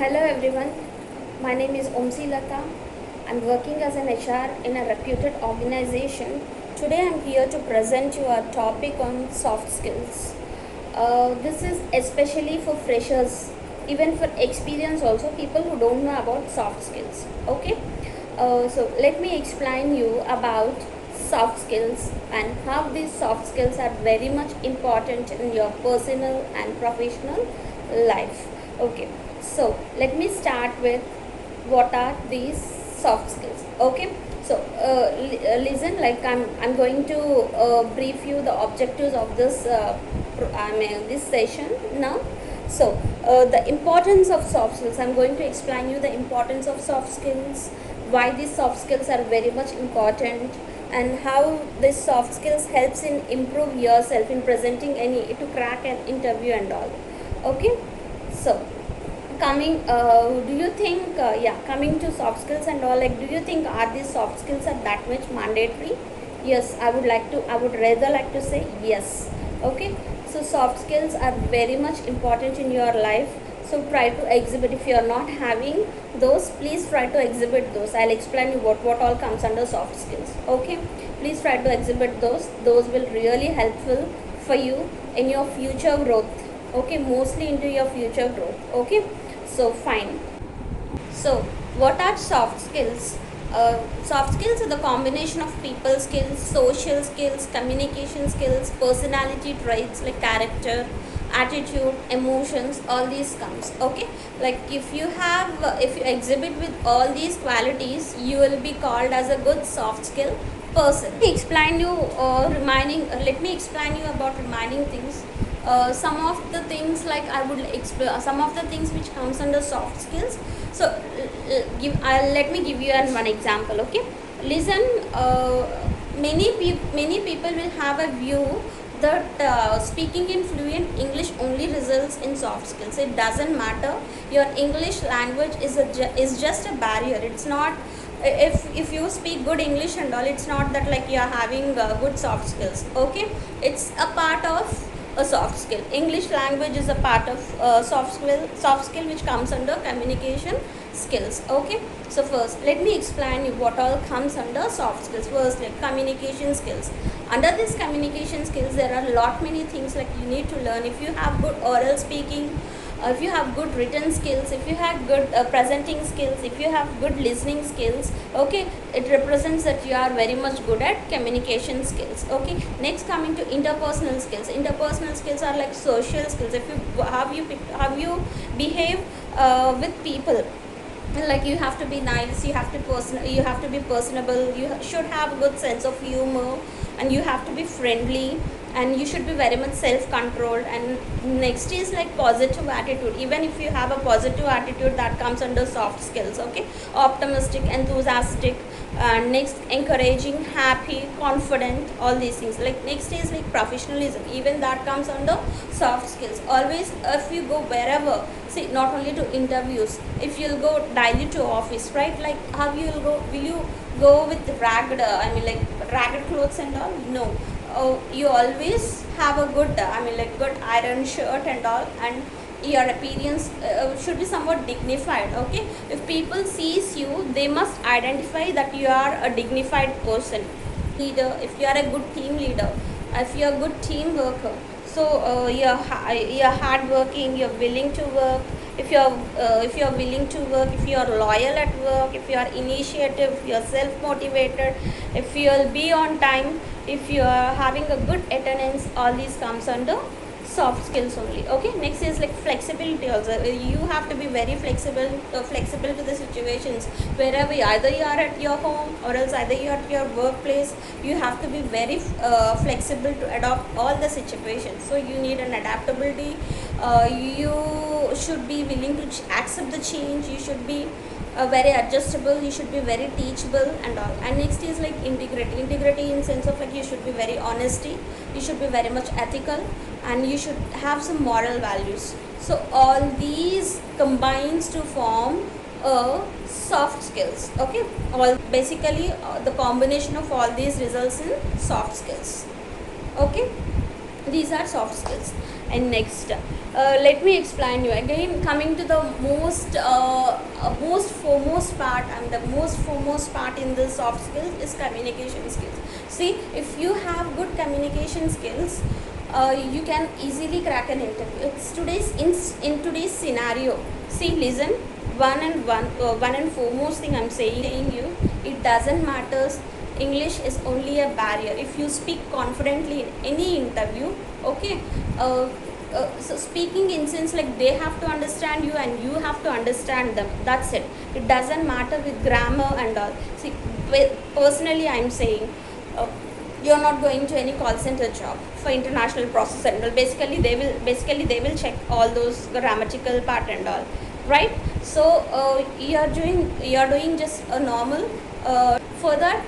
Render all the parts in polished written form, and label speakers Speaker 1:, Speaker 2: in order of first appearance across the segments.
Speaker 1: Hello everyone, my name is Omsi Lata. I'm working as an HR in a reputed organization. Today I'm here to present you a topic on soft skills. This is especially for freshers, even for experience also, people who don't know about soft skills. Okay, so let me explain you about soft skills and how these soft skills are very much important in your personal and professional life. Okay, so let me start with what are these soft skills. Okay, so listen, like I'm going to brief you the objectives of this this session now. So the importance of soft skills, I'm going to explain you the importance of soft skills, why these soft skills are very much important, and how this soft skills helps in improve yourself in presenting any to crack an interview and all. Okay, so coming do you think coming to soft skills and all, like, do you think are these soft skills are that much mandatory? Yes, I would rather like to say yes. Okay, so soft skills are very much important in your life, so try to exhibit. If you are not having those, please try to exhibit those. I'll explain you what all comes under soft skills. Okay, please try to exhibit those will really helpful for you in your future growth. Okay, mostly into your future growth. Okay, so fine. So what are soft skills? Soft skills are the combination of people skills, social skills, communication skills, personality traits like character, attitude, emotions, all these comes. Okay, like if you exhibit with all these qualities, you will be called as a good soft skill person. Let me explain you about remaining things. Some of the things, like I would explain some of the things which comes under soft skills. So let me give you one example. Okay, listen. Many people will have a view that speaking in fluent English only results in soft skills. It doesn't matter. Your English language is just a barrier. It's not. If you speak good English and all, it's not that like you are having good soft skills. Okay, it's a part of a soft skill. English language is a part of soft skill which comes under communication skills. Okay, so first let me explain you what all comes under soft skills. First, like communication skills. Under these communication skills, there are a lot many things like you need to learn. If you have good oral speaking, if you have good written skills, if you have good presenting skills, if you have good listening skills, okay, it represents that you are very much good at communication skills. Okay, next coming to interpersonal skills. Interpersonal skills are like social skills. If you how you behave with people, like you have to be nice, you have to be personable, you should have a good sense of humor, and you have to be friendly, and you should be very much self-controlled. And next is like positive attitude. Even if you have a positive attitude, that comes under soft skills. Okay, optimistic, enthusiastic, and next encouraging, happy, confident, all these things. Like next is like professionalism. Even that comes under soft skills. Always, if you go wherever, see, not only to interviews, if you'll go daily to office, right, like how you'll go, will you go with ragged like ragged clothes and all? No. You always have a good like good iron shirt and all, and your appearance should be somewhat dignified. Okay, if people sees you, they must identify that you are a dignified person. Leader, if you are a good team leader, if you are a good team worker, so you're hardworking, you're willing to work. If you're willing to work, if you are loyal at work, if you are initiative, if you are self motivated, if you'll be on time, if you are having a good attendance, all these comes under soft skills only. Okay, next is like flexibility also. You have to be very flexible to the situations wherever either you are at your home or else either you are at your workplace. You have to be very flexible to adopt all the situations. So you need an adaptability. You should be willing to accept the change. You should be very adjustable, you should be very teachable and all. And next is like integrity in sense of like you should be very honesty, you should be very much ethical, and you should have some moral values. So all these combines to form soft skills. Okay, all basically the combination of all these results in soft skills. Okay, These are soft skills. And next, let me explain you again, coming to the most foremost part, and the most foremost part in the soft skills is communication skills. See, if you have good communication skills, you can easily crack an interview. It's in today's scenario. See, listen, one and foremost thing I'm saying you, it doesn't matter. English is only a barrier. If you speak confidently in any interview, okay, so speaking in sense like they have to understand you and you have to understand them. That's it. It doesn't matter with grammar and all. See, personally, I'm saying. You're not going to any call center job for international process and all. Basically they will check all those grammatical part and all, right? So you're doing just a normal. For that,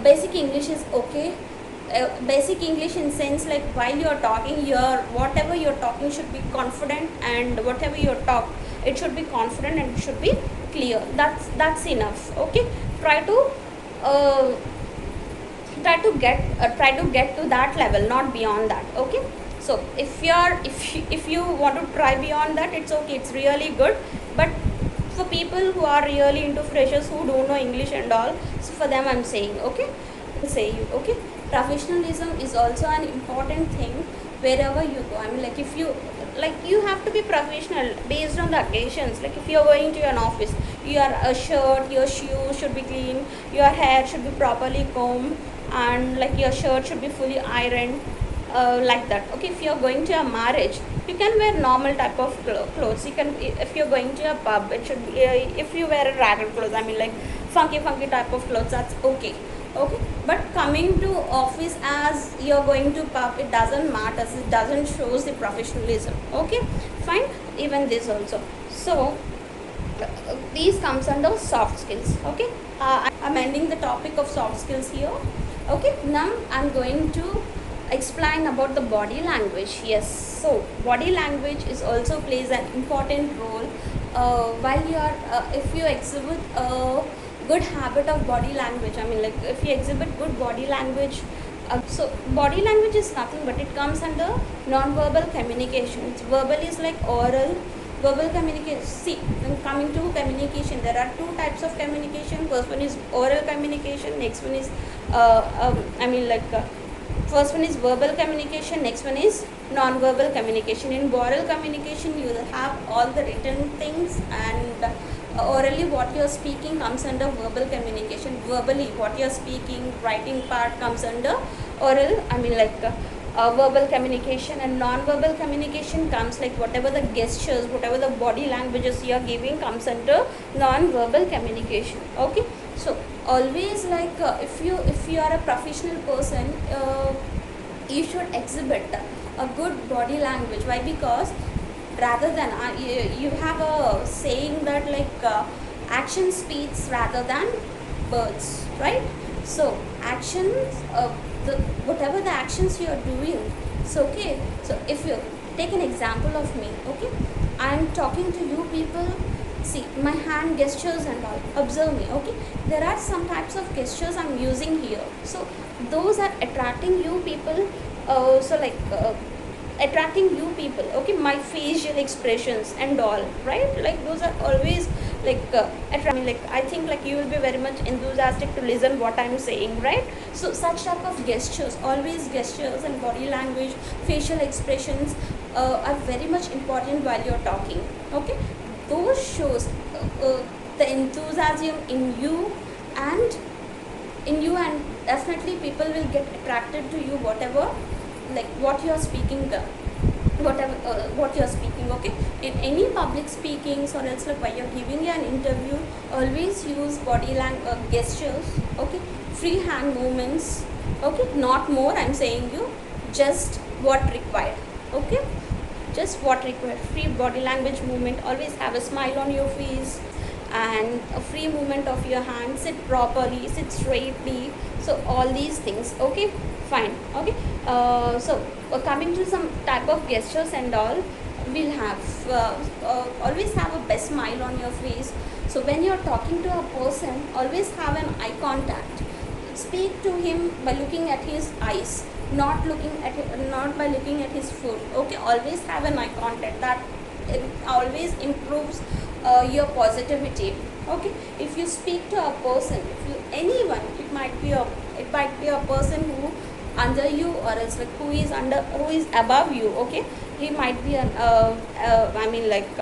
Speaker 1: basic English is okay. Basic English in sense like while you're talking, whatever you're talking should be confident, and whatever you talk, it should be confident and it should be clear. That's enough. Okay, try to uh, try to get to that level, not beyond that. Okay, so if you want to try beyond that, it's okay, it's really good. But for people who are really into freshers who don't know English and all, so for them I'm saying, okay, okay, professionalism is also an important thing wherever you go. I mean, like, if you like, you have to be professional based on the occasions. Like, if you're going to an office, your shirt, your shoes should be clean, your hair should be properly combed, and like your shirt should be fully ironed, like that. Okay, if you're going to a marriage, you can wear normal type of clothes. You can, if you're going to a pub, it should be, if you wear a ragged clothes, I mean, like funky type of clothes, that's okay. Okay, but coming to office as you're going to pub, it doesn't matter, it doesn't shows the professionalism. Okay, fine. Even this also. So these comes under soft skills. Okay, I'm ending the topic of soft skills here. Okay, now I'm going to explain about the body language. Yes, so body language is also plays an important role while you are if you exhibit a good habit of body language. I mean, like, if you exhibit good body language, so body language is nothing but it comes under non-verbal communication. It's verbal is like oral, verbal communication. See, when coming to communication, there are two types of communication. First one is oral communication, next one is I mean, like, first one is verbal communication, next one is non-verbal communication. In oral communication, you will have all the written things, and orally what you're speaking comes under verbal communication. Verbally what you're speaking, writing part comes under oral, I mean, like, verbal communication. And non-verbal communication comes like whatever the gestures, whatever the body languages you are giving comes under non-verbal communication. Okay, so always, like, if you are a professional person, you should exhibit a good body language. Why? Because rather than you have a saying that, like, action speaks rather than words, right? So actions, whatever the actions you are doing, so okay, so if you take an example of me, okay, I am talking to you people. See, my hand gestures and all, observe me. Okay, there are some types of gestures I'm using here, so those are attracting you people. Attracting you people. Okay, my facial expressions and all, right? Like, those are always, like, attracting. Like, I think, like, you will be very much enthusiastic to listen what I'm saying, right? So such type of gestures, always gestures and body language, facial expressions are very much important while you're talking. Okay, those shows the enthusiasm in you, and definitely people will get attracted to you, whatever, like, what you're speaking, what you're speaking. Okay, in any public speakings, or else, like, while you're giving an interview, always use body language, gestures. Okay, free hand movements. Okay, not more, I'm saying you, just what required. Okay, just what required. Free body language movement. Always have a smile on your face, and a free movement of your hands. Sit properly, sit straightly. So all these things. Okay, fine. Okay, coming to some type of gestures and all, we'll have always have a best smile on your face. So when you're talking to a person, always have an eye contact. Speak to him by looking at his eyes, not by looking at his foot. Okay, always have an eye contact. That it always improves your positivity. Okay, if you speak to a person, if you anyone, it might be a person who under you, or else like who is above you. Okay, he might be an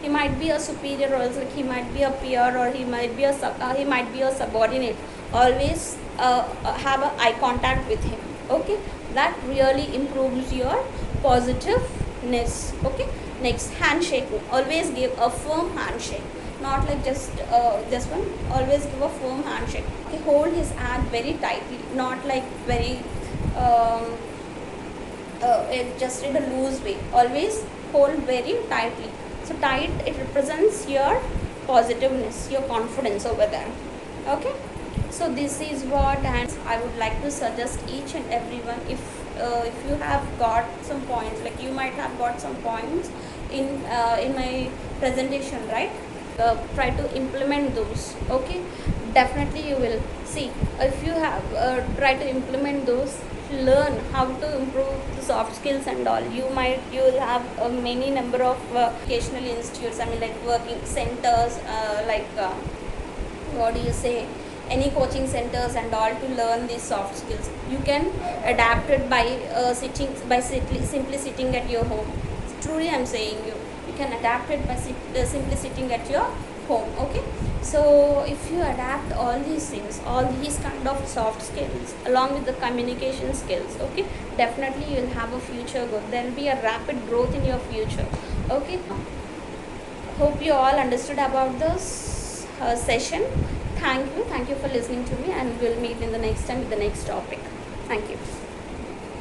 Speaker 1: he might be a superior, or else like he might be a peer, or he might be a subordinate. Always have a eye contact with him. Okay, that really improves your positiveness. Okay, next, handshake. Always give a firm handshake, not like just one. Always give a firm handshake. Okay, hold his hand very tightly, not like very just in a loose way. Always hold very tightly. So tight, it represents your positiveness, your confidence over there. Okay, so this is what, and I would like to suggest each and everyone, if you have got some points, like you might have got some points in my presentation, right? Try to implement those. Okay, definitely you will see. If you have try to implement those, learn how to improve the soft skills and all. You will have many number of educational institutes, like working centers, what do you say, any coaching centers and all, to learn these soft skills. You can adapt it by simply sitting at your home. Truly, I'm saying you can adapt it by simply sitting at your home. Okay, so if you adapt all these things, all these kind of soft skills along with the communication skills, okay, definitely you will have a future good. There will be a rapid growth in your future. Okay, hope you all understood about this session. Thank you for listening to me, and we'll meet in the next time with the next topic. Thank you.